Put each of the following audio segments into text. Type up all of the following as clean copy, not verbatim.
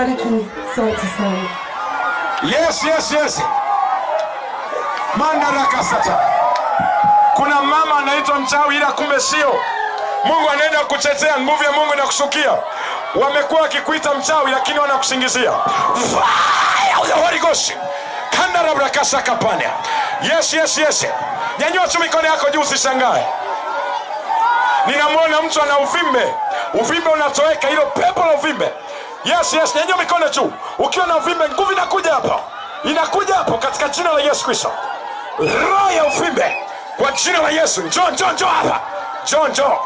Bariki sauti sana. Yes. Mandaraka sata. Kuna mama anaitwa mchawi ila kumbe sio. Mungu anaenda kutetea, nguvu ya Mungu inakushukia. Wamekuwa wakikuita mchawi lakini wanakusingizia. Fire the Holy Ghost. Kandara brakasa kapania. Yes. Nyanyua tu mikono yako juu usishangae. Ninamwona mtu ana uvimbe. Uvimbe unatoweka, hilo pepo la uvimbe. Yes, nyanyua mikono juu. Ukiwa na uvimbe, nguvu inakuja hapa. Inakuja hapo katika jina la Yesu Kristo. Roho ya uvimbe kwa jina la Yesu. Njoo hapa. Njoo.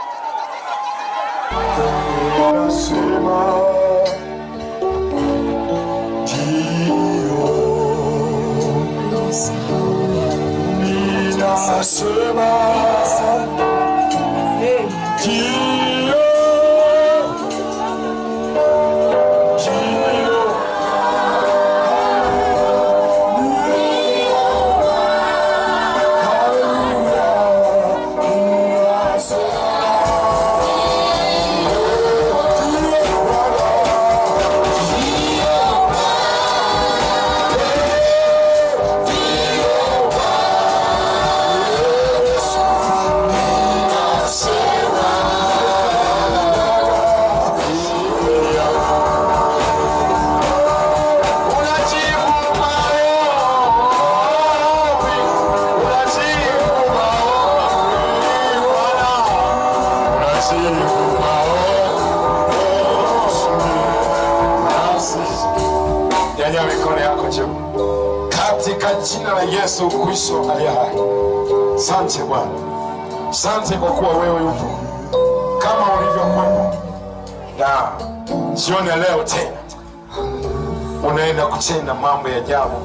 Katika jina la Yesu Kristo aliye hai. Asante Bwana. Asante kwa kuwa wewe upo kama ulivyokuwepo. Na jioni leo tena unaenda kutenda mambo ya ajabu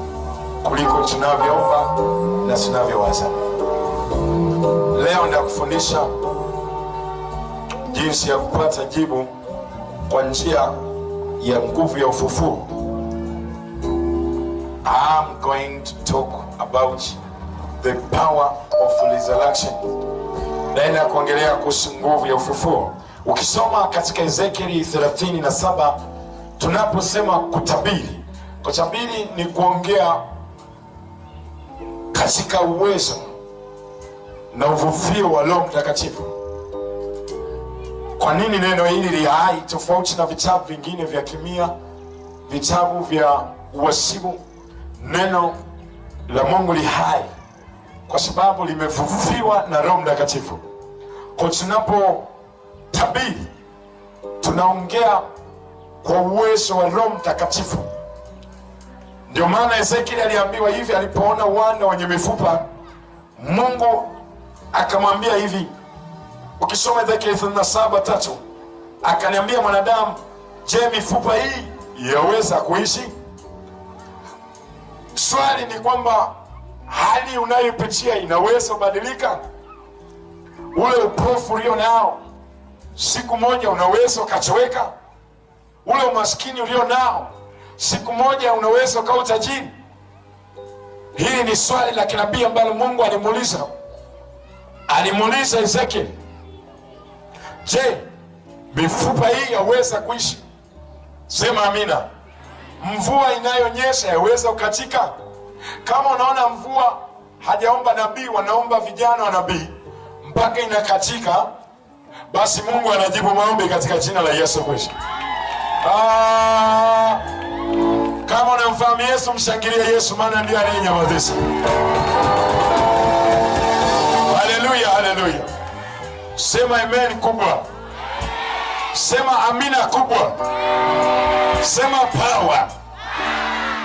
kuliko tunavyoomba na tunavyowaza. Leo ndakufundisha jinsi ya kupata jibu kwa njia ya nguvu ya ufufuo. I'm going to talk about the power of resurrection. Naenda kuongelea kuhusu nguvu ya ufufuo. Ukisoma katika Ezekieli 37, tunaposema kutabiri. Kutabiri ni kuongea katika uwezo na uvuvio wa Roho Mtakatifu. Kwa nini neno hili li hai tofauti na vitabu vingine vya kimia, vitabu vya uasibu? Neno la Mungu li hai kwa sababu limevuviwa na Roho Mtakatifu. Kwa tunapo tabiri tunaongea kwa uwezo wa Roho Mtakatifu. Ndio maana Ezekiel aliambiwa hivi alipoona uwanda wenye mifupa. Mungu akamwambia hivi, ukisoma Ezekiel 37:3, akaniambia mwanadamu, je, mifupa hii yaweza kuishi? Swali ni kwamba hali unayopitia inaweza kubadilika. Ule upofu ulio nao siku moja unaweza ukatoweka. Ule umaskini ulio nao siku moja unaweza ukawa utajiri. Hili ni swali la kinabii ambalo Mungu alimuuliza Ezekiel. Je, mifupa hii yaweza kuishi? Sema amina. Mvua inayonyesha yaweza ukatika? Kama unaona mvua hajaomba nabii, wanaomba vijana wa nabii mpaka inakatika, basi Mungu anajibu maombi katika jina la Yesu Kristo. Kama unamfahamu Yesu, mshangilie Yesu, maana ndiye aliyenyamazisha. Haleluya. Sema amen kubwa. Sema amina kubwa. Sema power.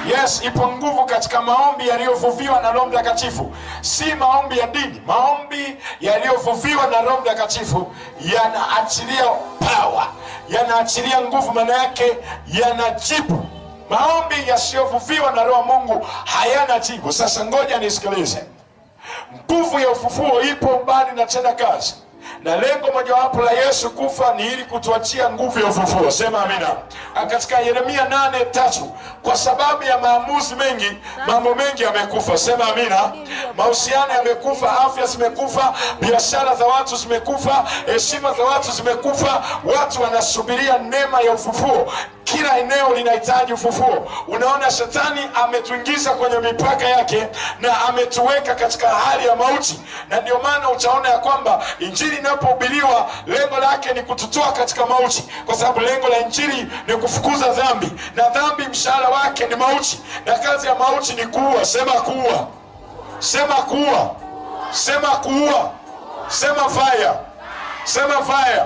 Yes, ipo nguvu katika maombi yaliyovuviwa na Roho Mtakatifu. Si maombi ya dini. Maombi yaliyovuviwa na Roho Mtakatifu yanaachilia power, yanaachilia nguvu, maana yake yanajibu. Maombi yasiyovuviwa na Roho Mungu hayana jibu. Sasa ngoja nisikilize. Nguvu ya ufufuo ipo mbali na tena kazi. Na lengo mojawapo la Yesu kufa ni ili kutuachia nguvu ya ufufuo. Sema amina. Katika Yeremia 8:3, kwa sababu ya maamuzi mengi, mambo mengi yamekufa. Sema amina. Mahusiano yamekufa, afya zimekufa, biashara za watu zimekufa, heshima za watu zimekufa. Watu wanasubiria neema ya ufufuo. kila eneo linahitaji ufufuo. Unaona, shetani ametuingiza kwenye mipaka yake na ametuweka katika hali ya mauti, na ndio maana utaona ya kwamba injili inapohubiriwa lengo lake ni kututoa katika mauti, kwa sababu lengo la injili ni kufukuza dhambi, na dhambi mshahara wake ni mauti, na kazi ya mauti ni kuua. Sema kuua, sema kuua, sema kuua, sema fire, sema fire,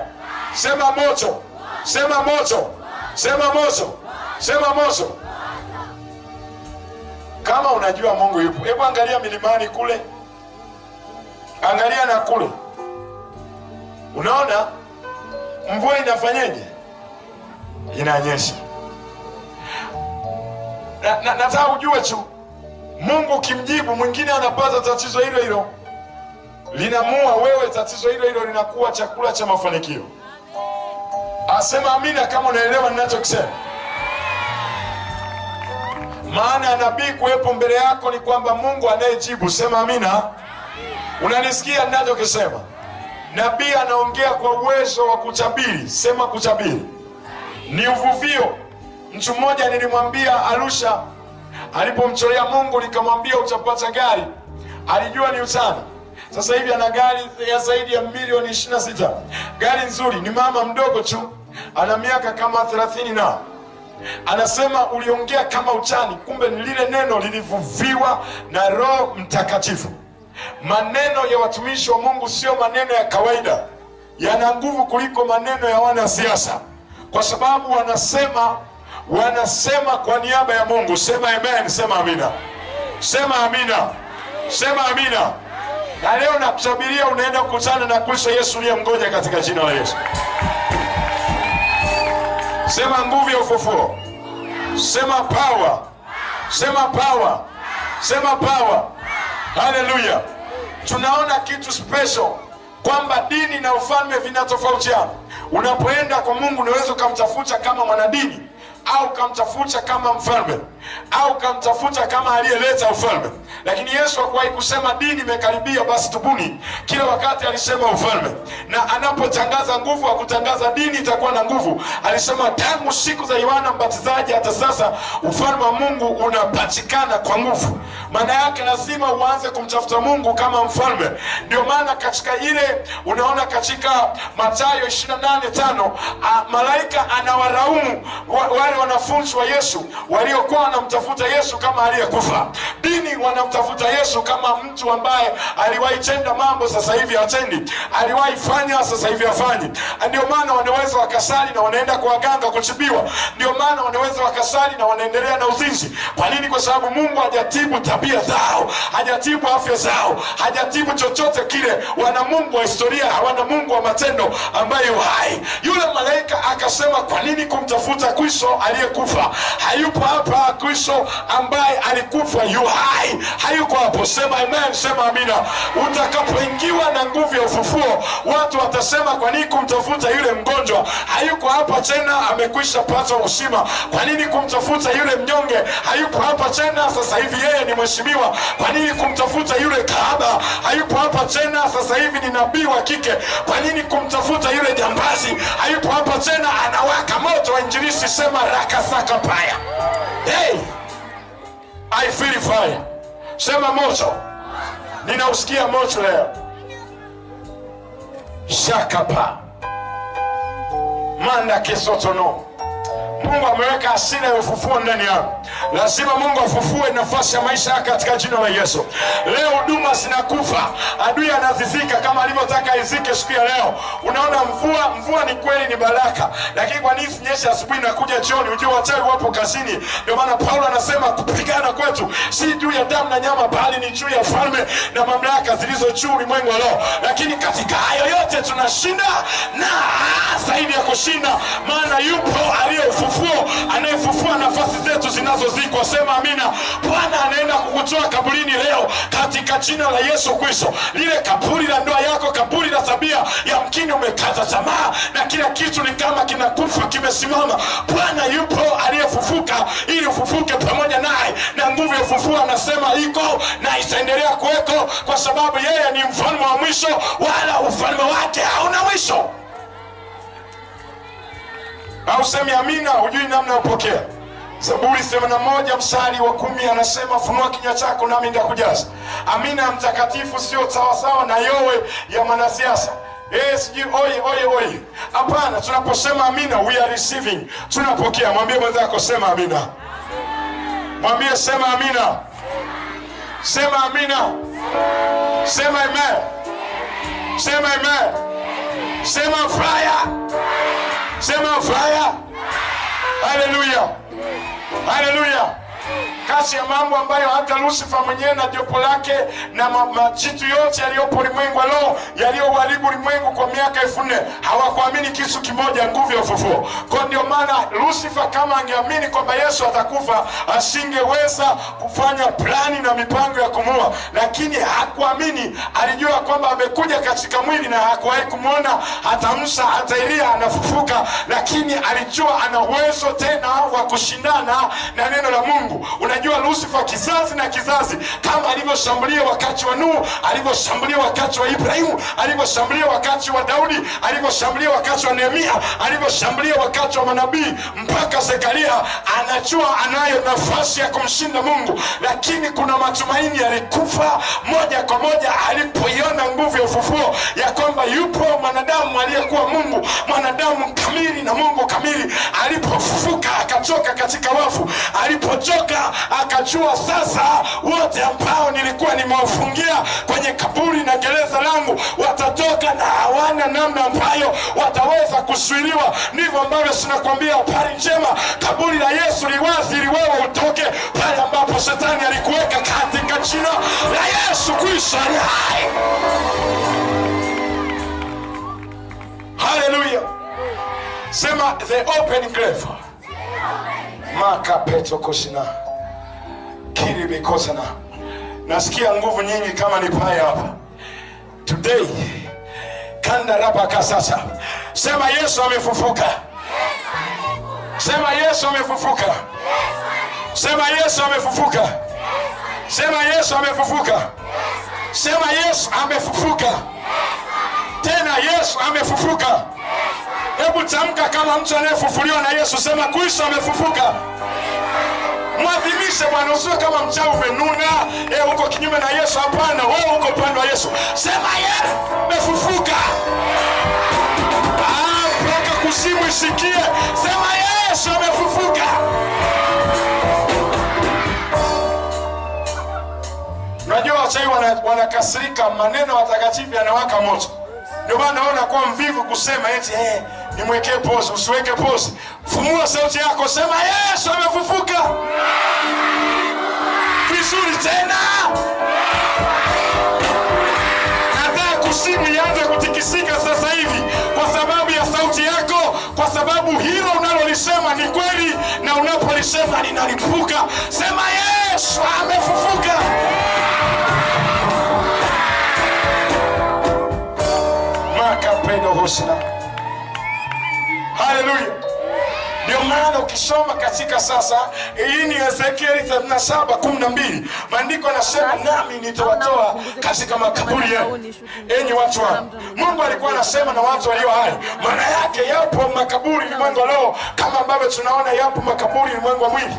sema moto, sema moto, sema moto, sema moto. Kama unajua Mungu yupo, hebu angalia milimani kule, angalia na kule, unaona mvua inafanyaje? Inanyesha. Nataka ujue tu, Mungu kimjibu mwingine anapata tatizo hilo hilo, linamua wewe, tatizo hilo hilo linakuwa chakula cha mafanikio. Asema amina kama unaelewa ninachokisema. Maana ya nabii kuwepo mbele yako ni kwamba Mungu anayejibu. Sema amina. Unanisikia ninachokisema? Nabii anaongea kwa uwezo wa kutabiri. Sema kutabiri ni uvuvio. Mtu mmoja nilimwambia Arusha, alipomcholea Mungu nikamwambia utapata gari, alijua ni utani. Sasa hivi ana gari ya zaidi ya milioni 26. Gari nzuri, ni mama mdogo tu, ana miaka kama 30 na anasema uliongea kama utani, kumbe ni lile neno lilivuviwa na Roho Mtakatifu. Maneno ya watumishi wa Mungu sio maneno ya kawaida, yana nguvu kuliko maneno ya wanasiasa, kwa sababu wanasema kwa niaba ya Mungu. Sema amen, sema amina, sema amina, sema amina. Na leo nakutabiria unaenda kukutana na Kristo Yesu uliyemngoja katika jina la Yesu. Sema nguvu ya ufufuo, sema power, sema power, sema power. Haleluya. Tunaona kitu special kwamba dini na ufalme vinatofautiana. Unapoenda kwa Mungu unaweza kumtafuta kama mwanadini, au kamtafuta kama mfalme, au kamtafuta kama aliyeleta ufalme. Lakini Yesu hakuwahi kusema dini imekaribia basi tubuni. Kila wakati alisema ufalme, na anapotangaza nguvu hakutangaza dini itakuwa na nguvu. Alisema tangu siku za Yohana Mbatizaji hata sasa ufalme wa Mungu unapatikana kwa nguvu. Maana yake lazima uanze kumtafuta Mungu kama mfalme. Ndio maana katika ile unaona katika Mathayo 28:5 malaika anawaraumu wale wanafunzi wa Yesu waliokuwa wanamtafuta Yesu kama aliyekufa. Dini wanamtafuta Yesu kama mtu ambaye aliwahi tenda mambo sasa hivi hatendi, aliwahi fanya sasa hivi hafanyi. Ndio maana wanaweza wakasali na wanaenda kwa waganga kutibiwa. Ndio maana wanaweza wakasali na wanaendelea na uzinzi. Kwa nini? Kwa sababu Mungu hajatibu tabia zao, hajatibu afya zao, hajatibu chochote kile. Wana Mungu wa historia, hawana Mungu wa matendo ambaye hai. Yule malaika akasema kwa nini kumtafuta Kristo aliyekufa? Hayupo hapa. Kristo ambaye alikufa yu hai, hayuko hapo. Sema amen, sema amina. Utakapoingiwa na nguvu ya ufufuo, watu watasema kwa nini kumtafuta yule mgonjwa? Hayuko hapa tena, amekwisha pata uzima. Kwa nini kumtafuta yule mnyonge? Hayupo hapa tena, sasa hivi yeye ni mheshimiwa. Kwa nini kumtafuta yule kahaba? Hayupo hapa tena, sasa hivi ni nabii wa kike. Kwa nini kumtafuta yule jambazi? Hayupo hapa tena, anawaka moto wa injilisi. Sema rakasaka paya. Hey, I feel fire. Sema moto. Ninausikia moto leo. Shakapa manda kesotono. Mungu ameweka hasira ya ufufuo ndani yako. Lazima Mungu afufue nafasi ya maisha yako katika jina la Yesu. Leo huduma zinakufa, adui anazizika kama alivyotaka izike siku ya leo. Unaona mvua ni kweli ni baraka, lakini kwa nini sinyeshe asubuhi na kuja jioni? Unajua wachawi wapo kazini. Ndio maana Paulo anasema kupigana kwetu si juu ya damu na nyama, bali ni juu ya falme na mamlaka zilizo juu ulimwengu wa roho. Lakini katika hayo yote tunashinda, na zaidi ya kushinda, maana yupo aliyefufuo, anayefufua nafasi zetu zinazozikwa. Sema amina. Bwana anaenda kukutoa kaburini leo katika jina la Yesu Kristo. Lile kaburi la ndoa yako, kaburi la tabia, yamkini umekata tamaa na kila kitu ni kama kinakufa kimesimama. Bwana yupo aliyefufuka ili ufufuke pamoja naye, na nguvu ya ufufuo anasema iko na itaendelea kuweko, kwa sababu yeye ni mfalme wa mwisho, wala ufalme wake hauna mwisho. Au semi amina, hujui namna upokea. Zaburi 81 mstari wa 10 anasema, funua kinywa chako nami nitakujaza. Amina ya mtakatifu sio sawasawa na yowe ya mwanasiasa. Sijui oye. Hapana, tunaposema amina, we are receiving. Tunapokea. Mwambie mwenzako sema amina. Mwambie sema amina. Sema amina. Sema amen. Sema amen. Sema fire. Sema fire. Hallelujah. Hallelujah. Kasi ya mambo ambayo hata Lucifer mwenyewe na jopo lake na majitu yote yaliyopo ulimwengu leo yaliyoharibu ulimwengu kwa miaka 4000 hawakuamini kitu kimoja, nguvu ya ufufuo. Kwa ndio maana Lucifer kama angeamini kwamba Yesu atakufa, asingeweza kufanya plani na mipango ya kumua, lakini hakuamini. Alijua kwamba amekuja katika mwili na hakuwahi kumuona hata Musa hata Elia anafufuka, lakini alijua ana uwezo tena wa kushindana na neno la Mungu. Unajua Lucifer kizazi na kizazi, kama alivyoshambulia wakati wa Nuhu, alivyoshambulia wakati wa Ibrahimu, alivyoshambulia wakati wa Daudi, alivyoshambulia wakati wa Nehemia, alivyoshambulia wakati wa manabii mpaka Zekaria, anajua anayo nafasi ya kumshinda Mungu. Lakini kuna matumaini yalikufa moja kwa moja alipoiona nguvu ya ufufuo, ya kwamba yupo mwanadamu aliyekuwa Mungu, mwanadamu kamili na Mungu kamili. Alipofufuka akatoka katika wafu, alipotoka akajua sasa wote ambao nilikuwa nimewafungia kwenye kaburi na gereza langu watatoka, na hawana namna ambayo wataweza kuzuiliwa. Ndivyo ambavyo tunakwambia habari njema, kaburi la Yesu liwazi ili wewe utoke pale ambapo shetani alikuweka, katika jina la Yesu Kristo aliye hai. Hallelujah. Sema the open grave. Maka peto koshina kiri mikosana. Nasikia nguvu nyingi kama ni paya hapa today. Kanda rapa kasasa. Sema Yesu amefufuka. Sema Yesu amefufuka. Sema Yesu amefufuka. Sema Yesu amefufuka. Sema Yesu amefufuka. Tena Yesu amefufuka. Hebu tamka kama mtu anayefufuliwa na Yesu. Sema Kristo amefufuka. Mwadhimishe Bwana, usiwe kama mchawi umenuna, uko kinyume na Yesu. Hapana, wewe uko upande wa Yesu. Sema Yesu amefufuka. Mpaka kuzimu isikie. Sema Yesu amefufuka. Unajua wachawi wanakasirika, maneno watakatifu yanawaka moto. Ndio maana naona kwa mvivu kusema eti nimwekee pause. Usiweke pause. Fumua sauti yako, sema Yesu amefufuka. Vizuri tena. Nataka kusimu ianze kutikisika sasa hivi kwa sababu ya sauti yako, kwa sababu hilo unalolisema ni kweli, na unapolisema linalipuka. Sema Yesu amefufuka. Hallelujah. Ndio maana ukisoma katika sasa, hii ni Ezekieli 37:12. Maandiko yanasema nami nitawatoa katika makaburi yenu, enyi watu wangu. Mungu alikuwa anasema na watu walio hai. Maana yake yapo makaburi ulimwengu leo, kama ambavyo tunaona yapo makaburi ulimwengu wa mwili.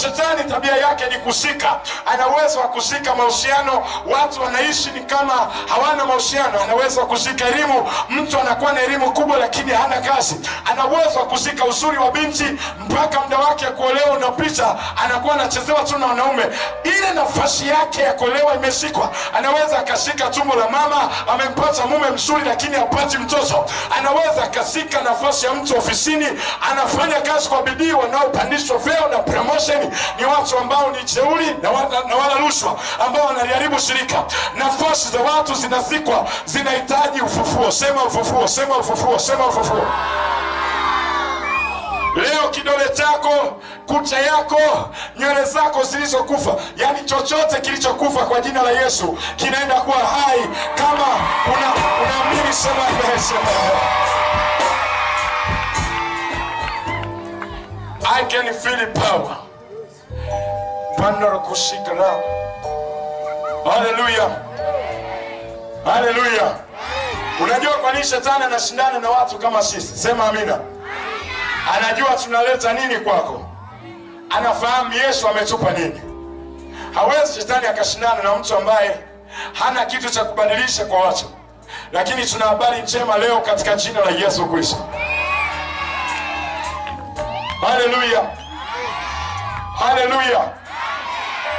Shetani tabia yake ni kusika. Ana uwezo wa kusika mahusiano. Watu wanaishi ni kama hawana mahusiano. Ana uwezo wa kusika elimu. Mtu anakuwa na elimu kubwa lakini hana kazi. Ana uwezo wa kusika uzuri wa binti mpaka muda wake kuolewa unapita, anakuwa anachezewa tu na wanaume. Ile nafasi yake ya kuolewa imesikwa. Anaweza akashika tumbo la mama, amempata mume mzuri lakini hapati mtoto. Anaweza akashika nafasi ya mtu ofisini, anafanya kazi kwa bidii. Wanaopandishwa vyeo na promotion ni watu ambao ni jeuri na wala rushwa, ambao wanaliharibu shirika. Nafasi za watu zinazikwa, zinahitaji ufufuo. Sema ufufuo, sema ufufuo, sema ufufuo. Leo kidole chako, kucha yako, nywele zako zilizokufa, yani chochote kilichokufa kwa jina la Yesu kinaenda kuwa hai. Kama unaamini sema I can feel the power. Pandora kushika nao. Hallelujah. Hallelujah. Unajua kwa nini shetani anashindana na watu kama sisi? Sema amina. Anajua tunaleta nini kwako. Anafahamu Yesu ametupa nini. Hawezi shetani akashindana na mtu ambaye hana kitu cha kubadilisha kwa watu. Lakini tuna habari njema leo katika jina la Yesu Kristo. Haleluya. Haleluya.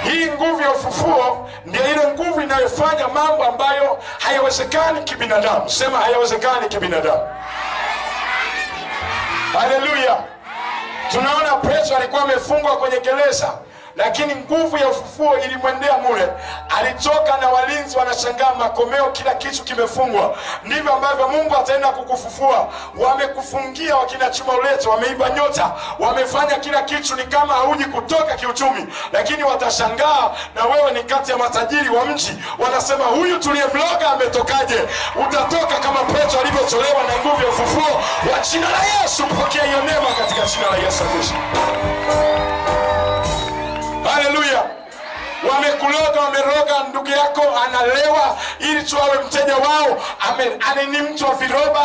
Hii nguvu ya ufufuo ndio ile nguvu inayofanya mambo ambayo hayawezekani kibinadamu. Sema hayawezekani kibinadamu. Haleluya. Tunaona Petro alikuwa amefungwa kwenye gereza, lakini nguvu ya ufufuo ilimwendea mule. Alitoka na walinzi wanashangaa, makomeo, kila kitu kimefungwa. Ndivyo ambavyo Mungu ataenda kukufufua. Wamekufungia wakina chuma uleto, wameiba nyota, wamefanya kila kitu, ni kama hauji kutoka kiuchumi, lakini watashangaa na wewe ni kati ya matajiri wa mji. Wanasema huyu tuliyemloga ametokaje? Utatoka kama Petro alivyotolewa na nguvu ya ufufuo wa jina la Yesu. Pokea hiyo neema katika jina la Yesu Kristo. Haleluya. Wamekuloga, wameroga ndugu yako analewa ili tu awe mteja wao. Ni mtu wa viroba,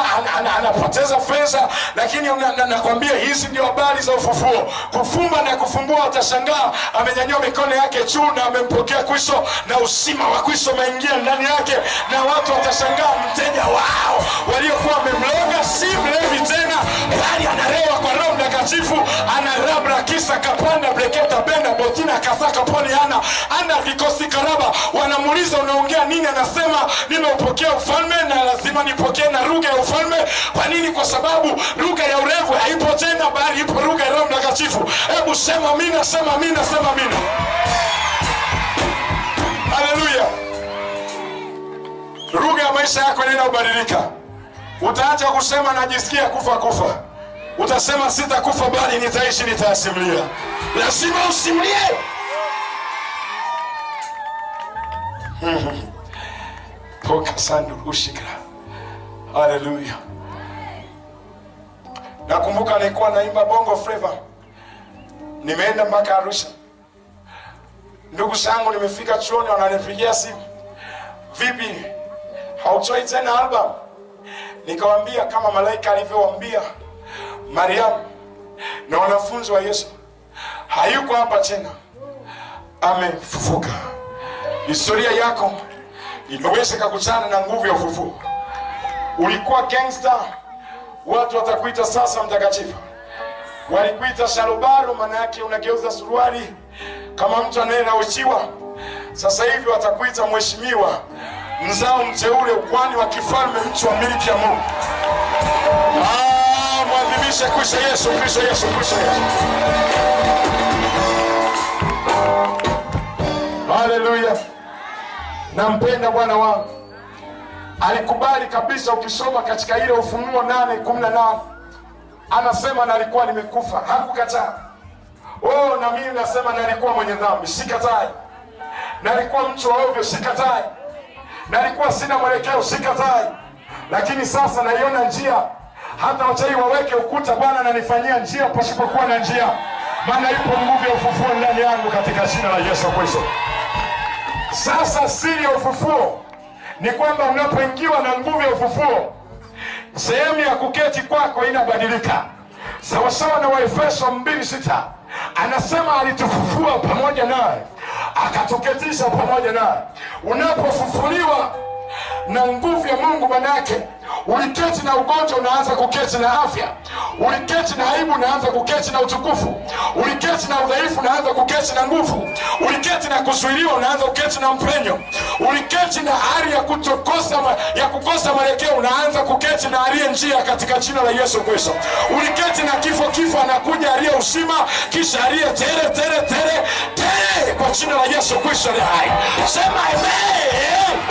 anapoteza fedha, lakini nakwambia hizi ndio habari za ufufuo. Kufumba na kufumbua, utashangaa amenyanyua mikono yake juu na amempokea Kristo, na usima wa Kristo umeingia ndani yake, na watu watashangaa mteja wao waliokuwa wamemloga si mlevi tena, bali analewa kwa Roho Mtakatifu, anarabra kisa kapanda breketa benda botina kasaka poni ana vikosi karaba. Wanamuuliza unaongea nini? Anasema nimeupokea ufalme na lazima nipokee na lugha ya ufalme. Kwa nini? Kwa sababu lugha ya urevu haipo tena, bali ipo lugha ya Roho Mtakatifu. Hebu sema amina, sema amina, sema amina. Haleluya. Lugha ya maisha yako inabadilika. Utaacha kusema najisikia kufa. Utasema sitakufa bali nitaishi, nitasimulia. Lazima usimulie. Toka sandu ushikra. Haleluya. Nakumbuka nilikuwa naimba Bongo Flava. Nimeenda mpaka Arusha. Ndugu zangu nimefika chuoni, wananipigia simu. Vipi? Hautoi tena album? Nikawaambia kama malaika alivyowaambia Mariamu na wanafunzi wa Yesu, hayuko hapa tena, amefufuka. Historia yako inaweza kukutana na nguvu ya ufufuo. Ulikuwa gangster, watu watakuita sasa mtakatifu. Walikuita shalobaro, maana yake unageuza suruali kama mtu anayenaushiwa. Sasa hivi watakuita mheshimiwa, mzao mteule, ukwani wa kifalme, mtu wa miliki ya Mungu. Mwadhimishe Kristo Yesu, Kristo Yesu, Kristo Yesu. Haleluya. Nampenda Bwana wangu. Alikubali kabisa. Ukisoma katika ile Ufunuo 8:18 anasema nalikuwa nimekufa, hakukataa. Na mimi nasema nalikuwa mwenye dhambi, sikatai. Nalikuwa mtu wa ovyo, sikatai. Nalikuwa sina mwelekeo, sikatai. Lakini sasa naiona njia. Hata wachawi waweke ukuta, Bwana ananifanyia njia pasipokuwa na njia. Maana ipo nguvu ya ufufuo ndani yangu katika jina la Yesu Kristo. Sasa siri ya ufufuo ni kwamba unapoingiwa na nguvu ya ufufuo, sehemu ya kuketi kwako inabadilika. Sawasawa na Waefeso 2:6 anasema alitufufua pamoja naye, akatuketisha pamoja naye. Unapofufuliwa na nguvu ya Mungu, manake uliketi na ugonjwa, unaanza kuketi na afya. Uliketi na aibu, unaanza kuketi na utukufu. Uliketi na udhaifu, unaanza kuketi na nguvu. Uliketi na kuzuiliwa, unaanza kuketi na mpenyo. Uliketi na hali ya kukosa mwelekeo, unaanza kuketi na aliye njia katika jina la Yesu Kristo. Uliketi na kifo anakuja aliye uzima, kisha aliye tere kwa jina la Yesu Kristo. Sema amen.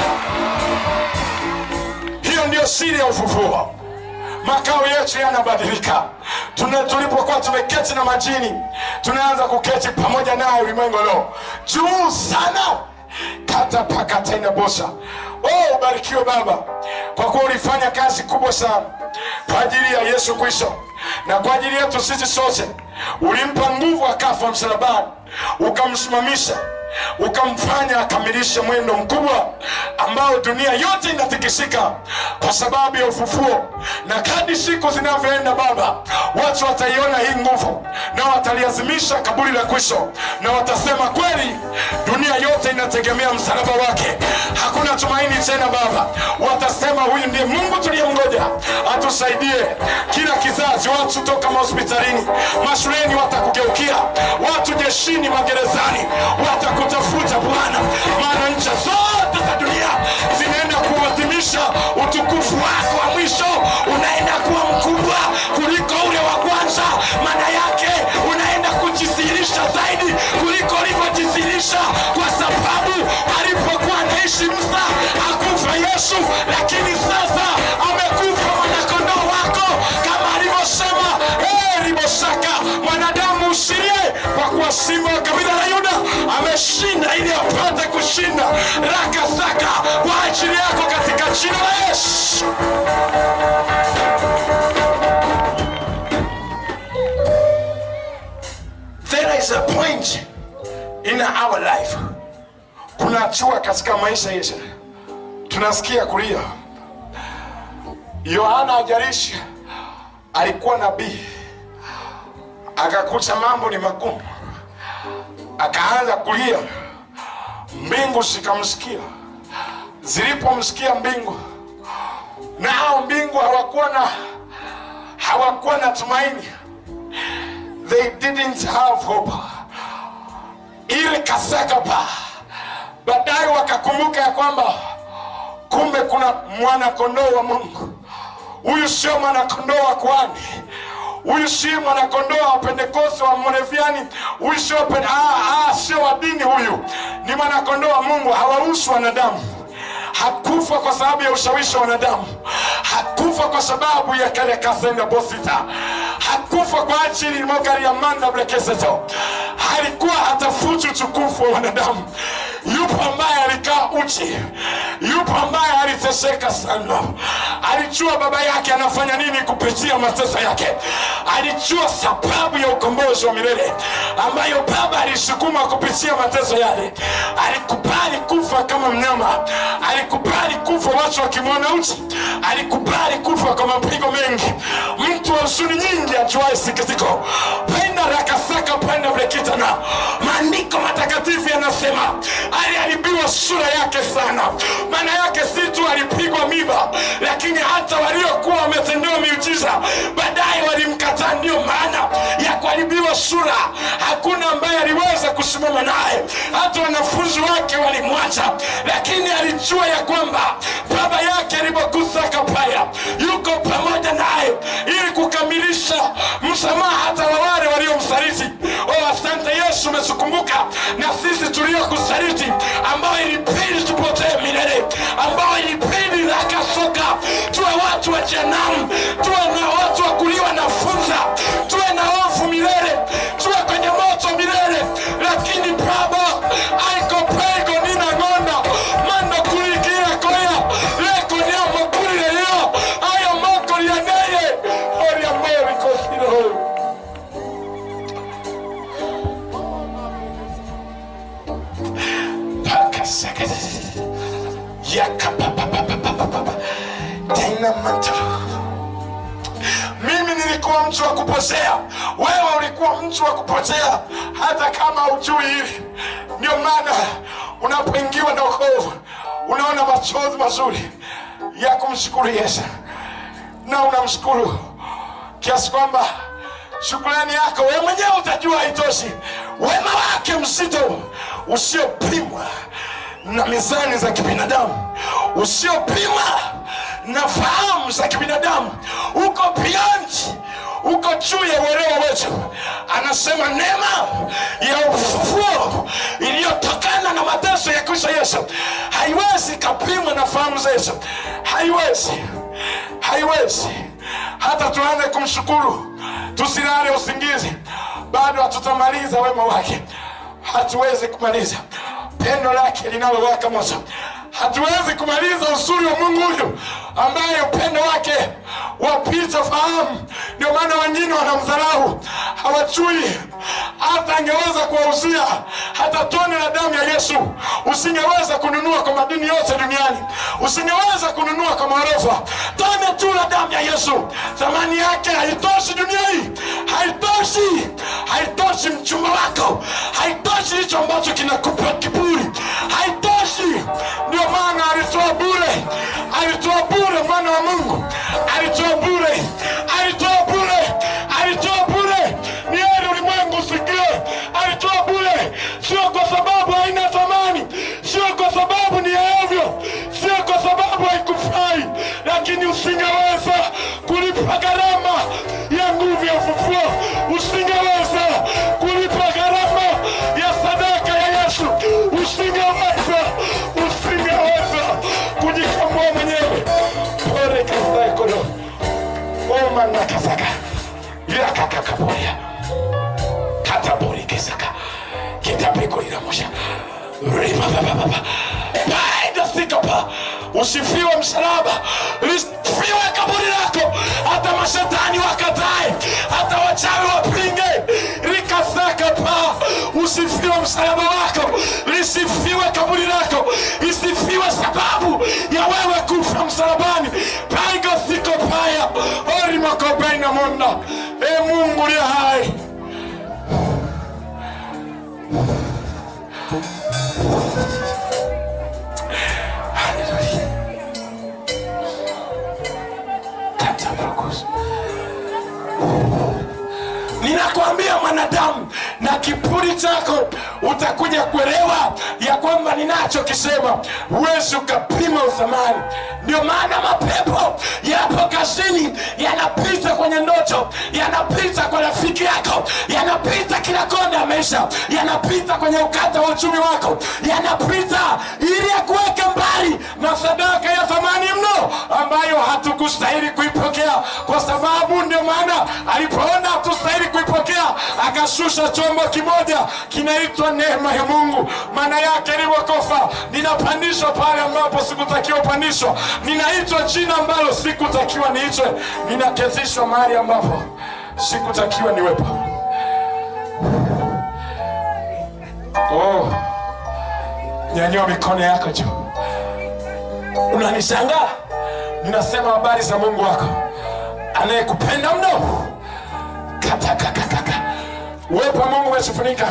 Hiyo ndio siri ya ufufuo. Makao yetu yanabadilika. Tulipokuwa tumeketi na majini, tunaanza kuketi pamoja naye ulimwengu leo. Juu sana kata pakata ina bosa. Ubarikiwe Baba, kwa kuwa ulifanya kazi kubwa sana kwa ajili ya Yesu Kristo na kwa ajili yetu sisi sote. ulimpa nguvu akafa msalabani, ukamsimamisha, ukamfanya akamilishe mwendo mkubwa ambao dunia yote inatikisika kwa sababu ya ufufuo. Na kadri siku zinavyoenda Baba, watu wataiona hii nguvu na wataliazimisha kaburi la kwisho, na watasema kweli dunia yote inategemea msalaba wake, hakuna tumaini tena Baba. Watasema huyu ndiye Mungu tuliyemngoja, atusaidie. Kila kizazi, watu toka hospitalini, mashuleni watakugeukia, watu jeshini, magerezani watakutafuta Bwana, maana nchi zote za dunia zinaenda kuadhimisha utukufu wako wa mwisho. Unaenda kuwa mkubwa kuliko ule wa kwanza, maana yake unaenda kujisirisha zaidi kuliko ulivyojisirisha, kwa sababu alipokuwa anaishi Musa hakufa Yesu, lakini sasa amekufa mwanakondoo wako, kama alivyosema Ribosaka, mwanadamu usilie, kwa kuwa simba wa kabila la Yuda ameshinda ili apate kushinda Rakasaka kwa ajili yako, katika jina la Yesu. There is a point in our life, kuna hatua katika maisha yetu tunasikia kulia. Yohana Ajarishi alikuwa nabii, akakuta mambo ni magumu, akaanza kulia. Mbingu zikamsikia. Zilipomsikia mbingu, nao mbingu hawakuwa na tumaini. They didn't have hope. Ile kasakapa, baadaye wakakumbuka ya kwamba kumbe kuna mwana kondoo wa Mungu. Huyu sio mwana kondoo wa kuhani, huyu sio mwana kondoo wa Pentekoste wa Moraviani, huyu sio wa dini, huyu ni mwana kondoo wa Mungu. Hawahusu wanadamu. Hakufa kwa sababu ya ushawishi wa wanadamu, hakufa kwa sababu ya kale kasenda bosita, hakufa kwa ajili mogari ya manda blekeseto. Halikuwa hatafuti utukufu wa wanadamu. Yupo ambaye alikaa uchi, yupo ambaye aliteseka sana. Alijua baba yake anafanya nini kupitia mateso yake. Alijua sababu ya ukombozi wa milele ambayo baba alisukuma kupitia mateso yale. Alikubali kufa kama mnyama, alikubali kufa watu wakimwona uchi, alikubali kufa kwa mapigo mengi. Mtu wa huzuni nyingi ajuaye sikitiko, penda Rakasaka, penda Blekitana. Maandiko matakatifu yanasema aliharibiwa sura yake sana. Maana yake si tu alipigwa miba, lakini hata waliokuwa wametendewa miujiza baadaye walimkataa. Ndio maana ya kuharibiwa sura, hakuna ambaye aliweza kusimama naye. Hata wanafunzi wake walimwacha, lakini alijua ya kwamba baba yake alipokusa kapaya yuko pamoja naye ili kukamilisha msamaha hata wale waliomsaliti. Asante Yesu, umetukumbuka na sisi tuliokusaliti, ambao ilibidi tupotee milele, ambao ilibidi Rakasoka tuwe watu wa jehanamu, tuwe na watu wa kuliwa na funza, tuwe na hofu milele, tuwe kwenye moto milele. Lakini Baba aiko pego nina ngonda mando kulikia koya leko ni amakuri leo aya mako ya neye ori amori kosiro. Mimi nilikuwa mtu wa kupotea, wewe ulikuwa mtu wa kupotea, hata kama hujui hili. Ndio maana unapoingiwa na wokovu unaona machozi mazuri ya kumshukuru Yesu, na unamshukuru kiasi kwamba shukrani yako wewe mwenyewe utajua haitoshi. Wema wake mzito usiopimwa na mizani za kibinadamu, usiopima na fahamu za kibinadamu, uko beyond, uko juu ya uelewa wetu. Anasema neema ya ufufuo iliyotokana na mateso ya Kristo Yesu haiwezi kupimwa na fahamu zetu, haiwezi. Hata tuanze kumshukuru, tusilale usingizi, bado hatutamaliza wema wake. Hatuwezi kumaliza pendo lake linalowaka moto. Hatuwezi kumaliza uzuri wa Mungu huyu ambaye upendo wake wapita fahamu. Ndio maana wengine wanamdharau. hawajui hata angeweza kuwauzia hata tone la damu ya Yesu usingeweza kununua kwa madini yote duniani, usingeweza kununua kwa marofa. Tone tu la damu ya Yesu, thamani yake haitoshi dunia hii, haitoshi. Haitoshi mchumba wako, haitoshi hicho ambacho kinakupa kiburi, haitoshi. Ndio maana alitoa bure, alitoa bure. Mwana wa Mungu alitoa bure, alitoa bure, alitoa bure. Ni heri ulimwengu usikie, alitoa bure. Sio kwa sababu haina thamani, sio kwa sababu ni ovyo, sio kwa sababu haikufai, lakini usingeweza kulipa gharama ya nguvu ya ufufuo, usingeweza kulipa gharama ya sadaka ya Yesu, usingeweza kujikomboa mwenyewe. Pore kasaikono oma nakasaka yakakakaporia katabori kesaka kitapiko iramusha riba baba baida sikapa. Usifiwe msalaba, usifiwe kaburi lako. Hata mashetani wakatae, hata wachawi wapinge, rikasaka pa. Usifiwe msalaba wako, lisifiwe kaburi lako, isifiwe sababu ya wewe kufa msalabani. Paigo siko paya ori makobaina mona. Mungu liya hai, ninakwambia mwanadamu, na kiburi chako utakuja kuelewa ya kwamba ninachokisema huwezi ukapima uthamani. Ndio maana mapepo yapo kazini, yanapita kwenye ndoto, yanapita kwa rafiki yako, yanapita kila kona ya maisha, yanapita kwenye ukata wa uchumi wako, yanapita ili yakuweke mbali na sadaka ya thamani mno ambayo hatukustahili kuipokea. Kwa sababu ndio maana alipoona hatustahili kuipokea, akashusha chombo kimoja kinaitwa neema ya Mungu. Maana yake nilipokufa ninapandishwa pale ambapo sikutakiwa pandishwa, ninaitwa jina ambalo sikutakiwa niitwe, ninakezishwa mahali ambapo sikutakiwa niwepo. Oh, nyanyua mikono yako juu. Unanishangaa? Ninasema habari za Mungu wako anayekupenda mno. Uwepo wa Mungu umefunika.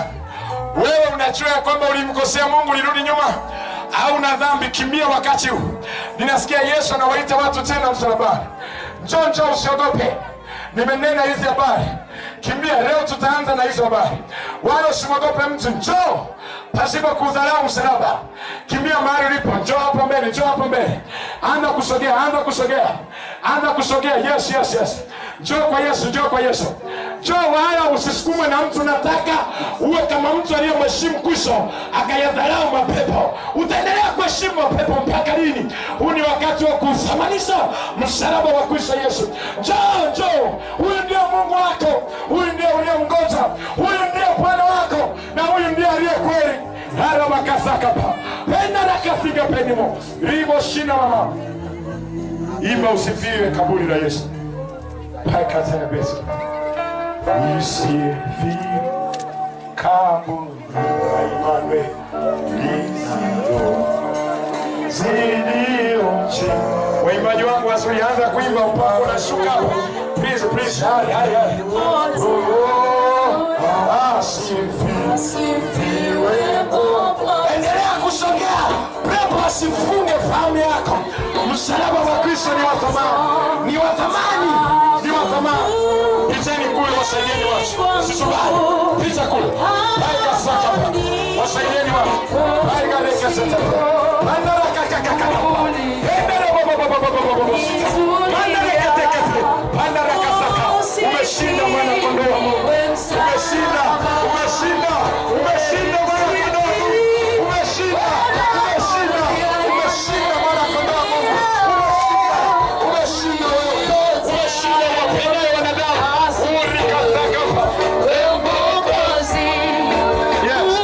Wewe unajua kwamba ulimkosea Mungu, ulirudi nyuma au na dhambi, kimbia wakati huu. Ninasikia Yesu anawaita watu tena msalabani. Njoo, njoo, usiogope. Nimenena hizi habari. Kimbia, leo tutaanza na hizo habari. Wala usimwogope mtu, njoo pasipo kudharau msalaba. Kimbia mahali ulipo, njoo hapo mbele, njoo hapo mbele. Anza kusogea, anza kusogea, anza kusogea. Yes, yes, yes. Njoo kwa Yesu, njoo kwa Yesu. Njoo, wala usisukumwe na mtu. Nataka uwe kama mtu aliyemheshimu Kristo akayadharau mapepo. Utaendelea kuheshimu mapepo mpaka lini? Huu ni wakati wa kuthamanisha msalaba wa Kristo Yesu. Njoo, njoo. Huyu ndio Mungu wako, huyu ndio uliyemngoja, huyu ndio Bwana wako, na huyu ndio aliye kweli. Hara makasakapa penda nakasiga penimo ribo shina mama. Imba usifiwe kaburi la Yesu. Paka sana besi usifiwe kaburi la Immanuel. Zidioche. Waimbaji wangu wasianza kuimba upako na shuka. Please, please. Hari, hari, hari. Asifiwe. Endelea kusogea. Pepo asifunge fahamu yako. Msalaba wa Kristo ni wa thamani. Ni wa thamani. Ni wa thamani. Piteni kule, wasaidieni watu. Usisubali. Pita kule. Baika saka. Wasaidieni watu. Baika leka sata. Mandara kakakaka. Endere bobobobobobobobo. Mandara katekete. Mandara kasaka. Umeshinda mwana kondoo wa Mungu. Umeshinda. Umeshinda. Umeshinda mwana kondoo wa Mungu. Umeshinda. Umeshinda. Umeshinda mwana kondoo wa Mungu. Umeshinda. Umeshinda wewe. Umeshinda wapendao wanadamu. Urika sakapa. Yes.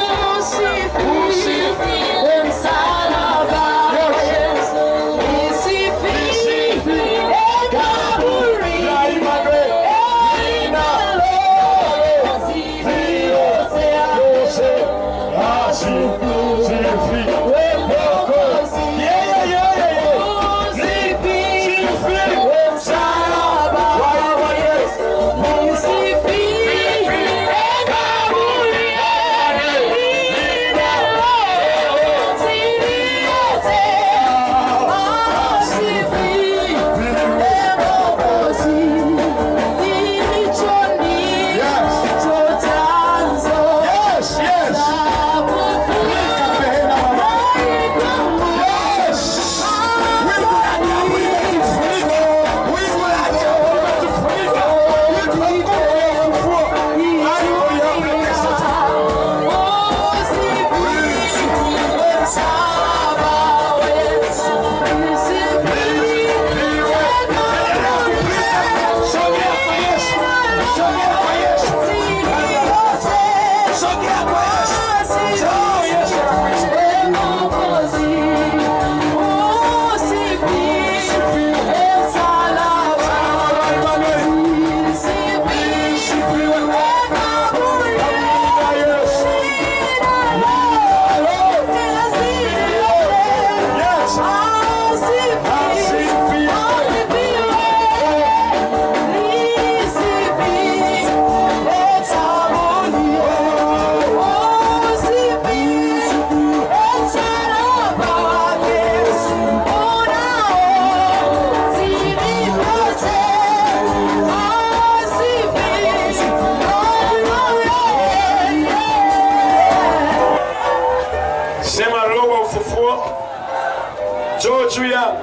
njoo juu yangu.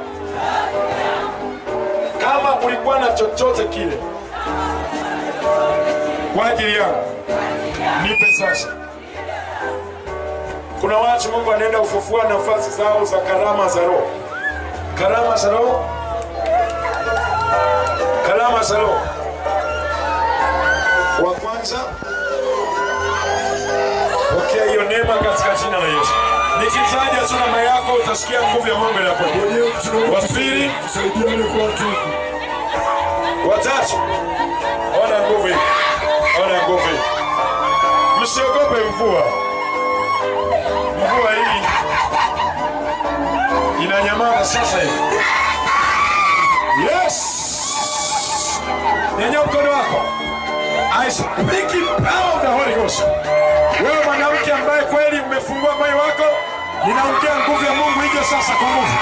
Kama ulikuwa na chochote kile kwa ajili yangu, nipe sasa. Kuna watu Mungu anaenda kufufua nafasi zao za karama za roho. Karama za roho. Karama za roho. Wa kwanza, pokea hiyo neema katika jina la Yesu. Nikitaja tu namba yako utasikia nguvu ya Mungu inakuja. Wa pili, tusaidiane kwa watu. Watatu, ona nguvu hii. Ona nguvu hii. Msiogope mvua. Mvua hii inanyamaza sasa hivi. Yes! Nyanyua mkono wako. I speak in power of the Holy Ghost. Wewe mwanamke ambaye kweli umefungua moyo wako, ninaongea nguvu ya Mungu ije sasa kwa nguvu.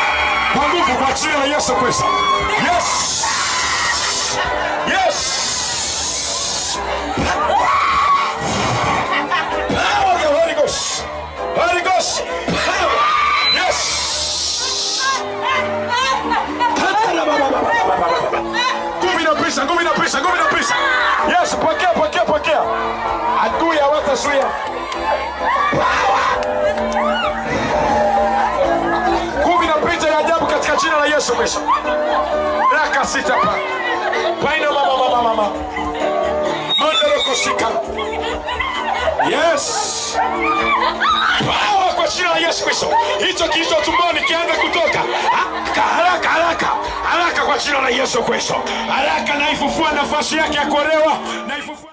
Kwa nguvu kwa jina la Yesu Kristo. Yes! Yes! Power of the Holy Ghost. Holy Ghost. Power. Yes! Nguvu inapisa, nguvu inapisa, nguvu inapisa. Yes, pokea, pokea, pokea. Adui hawatazuia. Nguvu inapita ya ajabu katika jina la Yesu Kristo. Raka sita pa. Paina mama. Mandoro kushika. Yes. Power kwa jina la Yesu Kristo. Hicho kilicho tumboni kianze kutoka. Haraka, haraka. Haraka kwa jina la Yesu Kristo. Haraka na ifufua nafasi yake ya kuolewa. Na ifufua